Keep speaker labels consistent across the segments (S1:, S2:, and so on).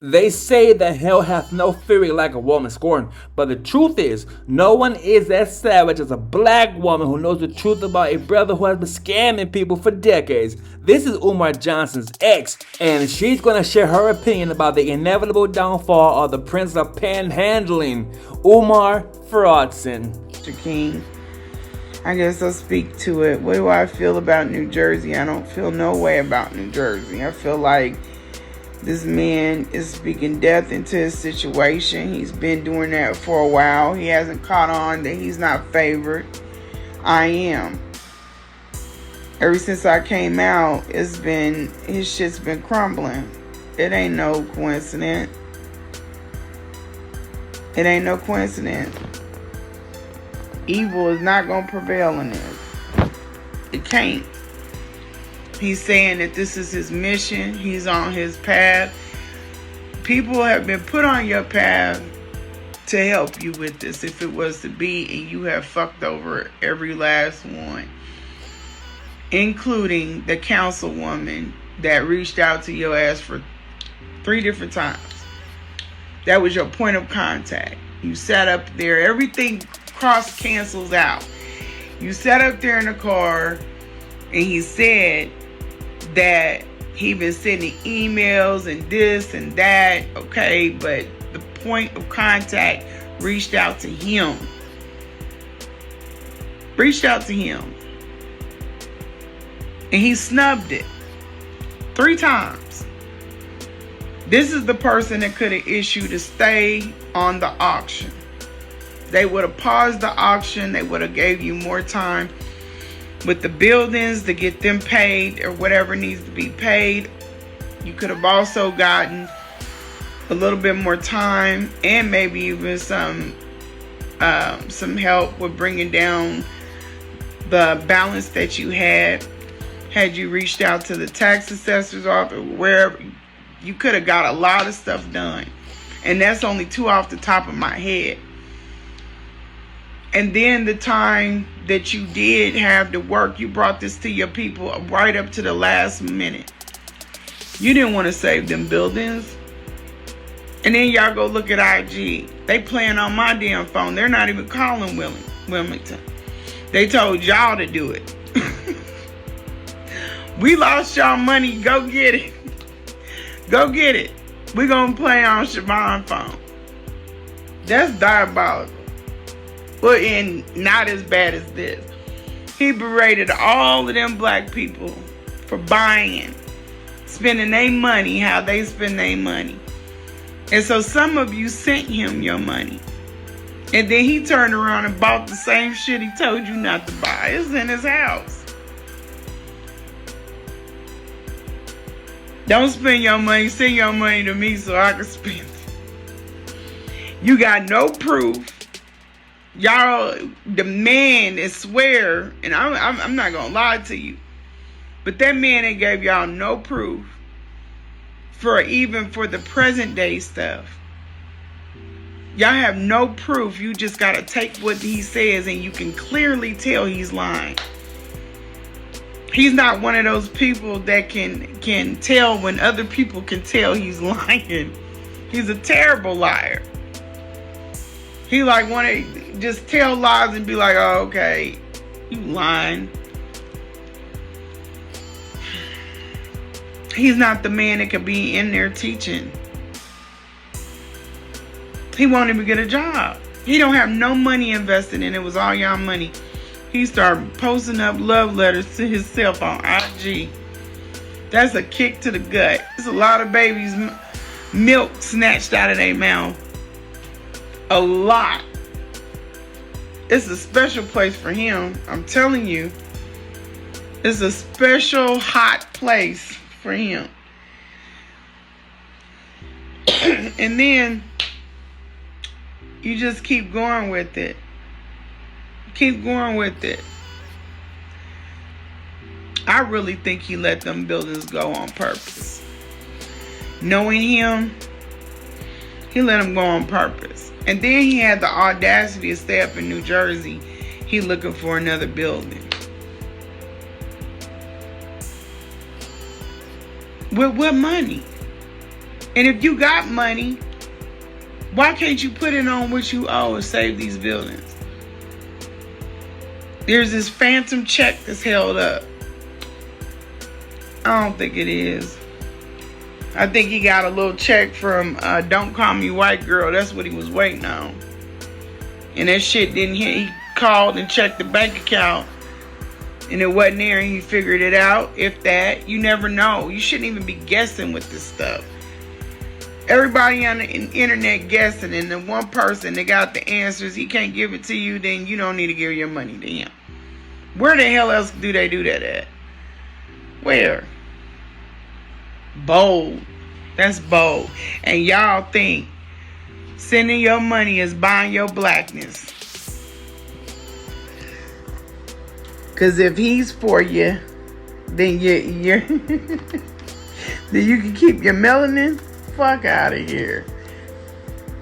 S1: They say that hell hath no fury like a woman scorned, but the truth is, no one is as savage as a black woman who knows the truth about a brother who has been scamming people for decades. This is Umar Johnson's ex, and she's gonna share her opinion about the inevitable downfall of the Prince of Panhandling, Umar Johnson.
S2: Mr. King, I guess I'll speak to it. What do I feel about New Jersey? I don't feel no way about New Jersey. I feel like this man is speaking death into his situation. He's been doing that for a while. He hasn't caught on that he's not favored. I am. Ever since I came out, his shit's been crumbling. It ain't no coincidence. It ain't no coincidence. Evil is not going to prevail in this. It can't. He's saying that this is his mission. He's on his path. People have been put on your path to help you with this if it was to be, and you have fucked over every last one, including the councilwoman that reached out to your ass for 3 different times. That was your point of contact. You sat up there. Everything cross cancels out. You sat up there in the car, and he said that he been sending emails and this and that, okay, but the point of contact reached out to him. And he snubbed it 3 times. This is the person that could have issued a stay on the auction. They would have paused the auction. They would have gave you more time with the buildings to get them paid or whatever needs to be paid. You could have also gotten a little bit more time and maybe even some help with bringing down the balance that you had you reached out to the tax assessor's office or wherever. You could have got a lot of stuff done, and that's only 2 off the top of my head. And then the time that you did have to work, you brought this to your people right up to the last minute. You didn't want to save them buildings. And then y'all go look at IG. They playing on my damn phone. They're not even calling Wilmington. They told y'all to do it. We lost y'all money. Go get it. Go get it. We're going to play on Shavonne's phone. That's diabolical. Well, and not as bad as this. He berated all of them black people for buying, spending their money, how they spend their money. And so some of you sent him your money. And then he turned around and bought the same shit he told you not to buy. It's in his house. Don't spend your money. Send your money to me so I can spend it. You got no proof. Y'all demand and swear, and I'm not gonna lie to you, but that man ain't gave y'all no proof for the present day stuff. Y'all have no proof. You just gotta take what he says, and you can clearly tell he's lying. He's not one of those people that can tell when other people can tell he's lying. He's a terrible liar. He like want to just tell lies and be like, oh, okay, you lying. He's not the man that could be in there teaching. He won't even get a job. He don't have no money invested in it. It was all y'all money. He started posting up love letters to himself on IG. That's a kick to the gut. There's a lot of babies' milk snatched out of their mouth. A lot. It's a special place for him. I'm telling you. It's a special hot place for him. And then you just keep going with it. Keep going with it. I really think he let them buildings go on purpose. Knowing him, he let them go on purpose. And then he had the audacity to stay up in New Jersey. He looking for another building. With what money? And if you got money, why can't you put it on what you owe and save these buildings? There's this phantom check that's held up. I don't think it is. I think he got a little check from Don't Call Me White Girl. That's what he was waiting on. And that shit didn't hit. He called and checked the bank account, and it wasn't there, and he figured it out. If that, you never know. You shouldn't even be guessing with this stuff. Everybody on the internet guessing, and the one person that got the answers, he can't give it to you, then you don't need to give your money to him. Where the hell else do they do that at? Where? Bold. That's bold. And y'all think sending your money is buying your blackness. Because if he's for you, then you're then you can keep your melanin. Fuck out of here.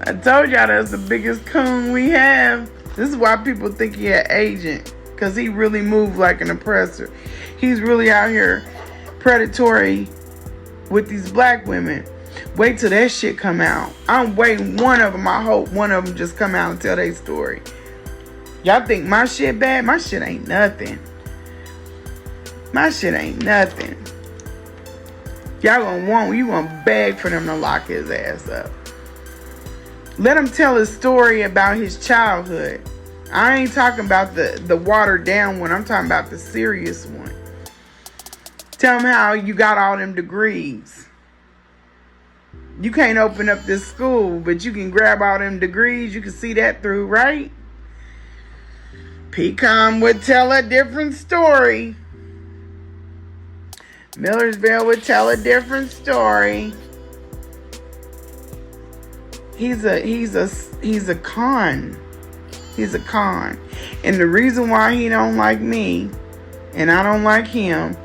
S2: I told y'all that's the biggest coon we have. This is why people think he an agent. Because he really moved like an oppressor. He's really out here predatory with these black women. Wait till that shit come out. I'm waiting one of them. I hope one of them just come out and tell their story. Y'all think my shit bad? My shit ain't nothing. My shit ain't nothing. Y'all gonna beg for them to lock his ass up. Let him tell his story about his childhood. I ain't talking about the watered down one. I'm talking about the serious one. Tell him how you got all them degrees. You can't open up this school, but you can grab all them degrees. You can see that through, right? Pecan would tell a different story. Millersville would tell a different story. He's a con. He's a con. And the reason why he don't like me and I don't like him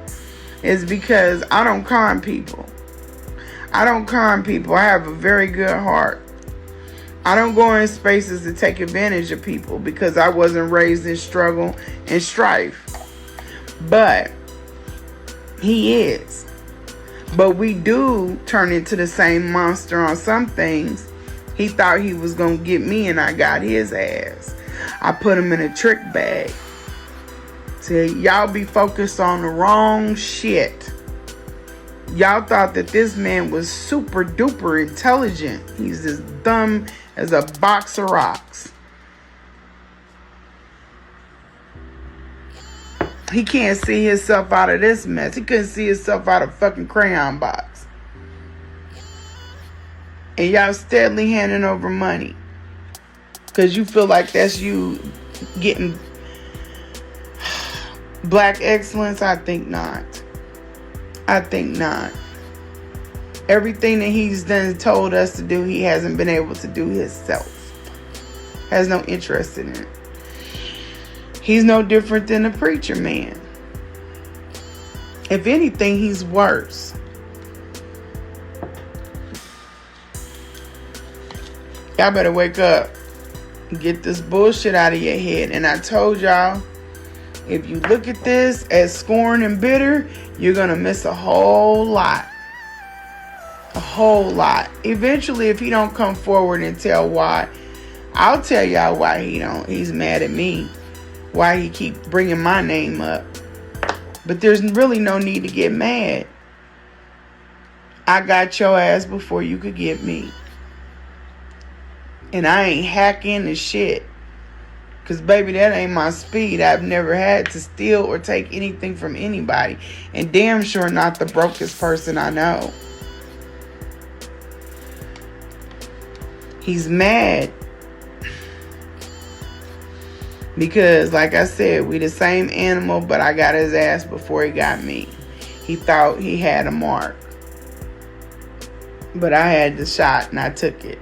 S2: is because I don't con people. I don't con people. I have a very good heart. I don't go in spaces to take advantage of people because I wasn't raised in struggle and strife. But he is. But we do turn into the same monster on some things. He thought he was going to get me and I got his ass. I put him in a trick bag. See, y'all be focused on the wrong shit. Y'all thought that this man was super duper intelligent. He's as dumb as a box of rocks. He can't see himself out of this mess. He couldn't see himself out of a fucking crayon box. And y'all steadily handing over money. Because you feel like that's you getting black excellence. I think not. I think not. Everything that he's done told us to do, he hasn't been able to do himself. Has no interest in it. He's no different than a preacher man. If anything, he's worse. Y'all better wake up. Get this bullshit out of your head. And I told y'all, if you look at this as scorn and bitter, you're going to miss a whole lot. A whole lot. Eventually, if he don't come forward and tell why, I'll tell y'all why he's mad at me. Why he keep bringing my name up. But there's really no need to get mad. I got your ass before you could get me. And I ain't hacking the shit. Because, baby, that ain't my speed. I've never had to steal or take anything from anybody. And damn sure not the brokest person I know. He's mad. Because, like I said, we the same animal, but I got his ass before he got me. He thought he had a mark. But I had the shot and I took it.